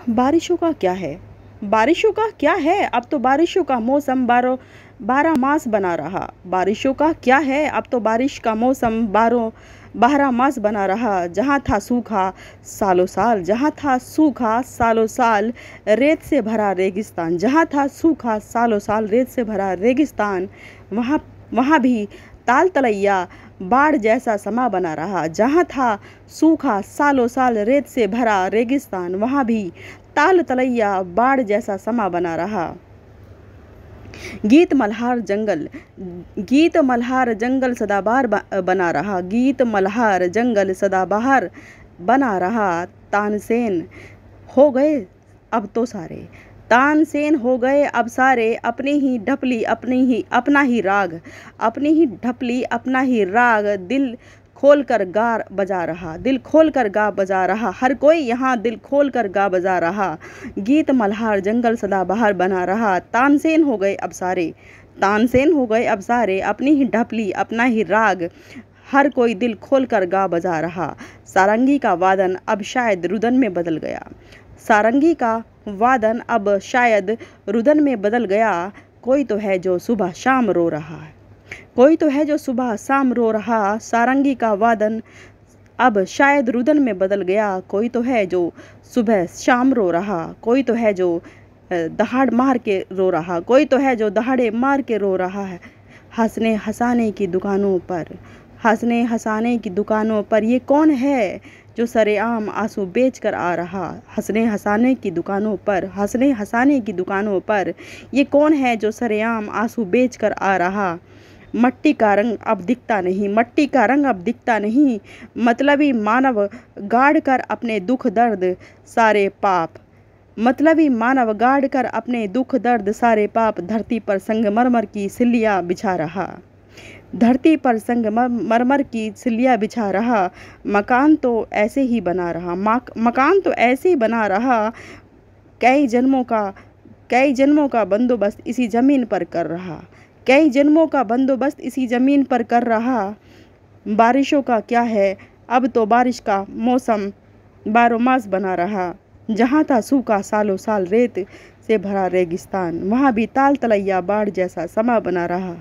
बारिशों का क्या है? बारिशों का क्या है? अब तो बारिशों का मौसम बारह मास बना रहा। बारिशों का क्या है? अब तो बारिश का मौसम बारह मास बना रहा। जहाँ था सूखा सालों साल, जहाँ था सूखा सालों साल, रेत से भरा रेगिस्तान। जहाँ था सूखा सालों साल, रेत से भरा रेगिस्तान, वहाँ वहाँ भी ताल तलैया बाढ़ जैसा समा बना रहा। जहाँ था सूखा सालों साल, रेत से भरा रेगिस्तान, वहाँ भी ताल तलैया बाढ़ जैसा समा बना रहा। गीत मल्हार जंगल सदाबहार बना रहा। गीत मल्हार जंगल सदाबहार बना रहा। तानसेन हो गए अब तो सारे, तानसेन हो गए अब सारे, अपनी ही ढपली अपना ही राग, अपनी ही ढपली अपना ही राग, दिल खोल कर गा बजा रहा, दिल खोल कर गा बजा रहा। हर कोई यहाँ दिल खोल कर गा बजा रहा। गीत मल्हार जंगल सदाबहार बना रहा। तानसेन हो गए अब सारे, तानसेन हो गए अब सारे, अपनी ही ढपली अपना ही राग, हर कोई दिल खोल कर गा बजा रहा। सारंगी का वादन अब शायद रुदन में बदल गया। सारंगी का वादन अब शायद रुदन में बदल गया। कोई तो है जो सुबह शाम रो रहा है, कोई तो है जो सुबह शाम रो रहा। सारंगी का वादन अब शायद रुदन में बदल गया। कोई तो है जो सुबह शाम रो रहा। कोई तो है जो दहाड़ मार के रो रहा। कोई तो है जो दहाड़े मार के रो रहा है। हंसने हंसाने की दुकानों पर, हंसने हंसाने की दुकानों पर ये कौन है जो सरेआम आंसू बेच कर आ रहा। हंसने हंसाने की दुकानों पर, हंसने हंसाने की दुकानों पर ये कौन है जो सरेआम आंसू बेच कर आ रहा। मट्टी का रंग अब दिखता नहीं, मट्टी का रंग अब दिखता नहीं, मतलबी मानव गाड़ कर अपने दुख दर्द सारे पाप, मतलबी मानव गाड़ कर अपने दुख दर्द सारे पाप, धरती पर संगमरमर की सिल्लियाँ बिछा रहा। धरती पर संगमरमर की सिल्लियाँ बिछा रहा। मकान तो ऐसे ही बना रहा, मकान तो ऐसे ही बना रहा। कई जन्मों का बंदोबस्त इसी ज़मीन पर कर रहा। कई जन्मों का बंदोबस्त इसी ज़मीन पर कर रहा। बारिशों का क्या है? अब तो बारिश का मौसम बारह मास बना रहा। जहाँ था सूखा सालों साल, रेत से भरा रेगिस्तान, वहाँ भी ताल तलैया बाढ़ जैसा समा बना रहा।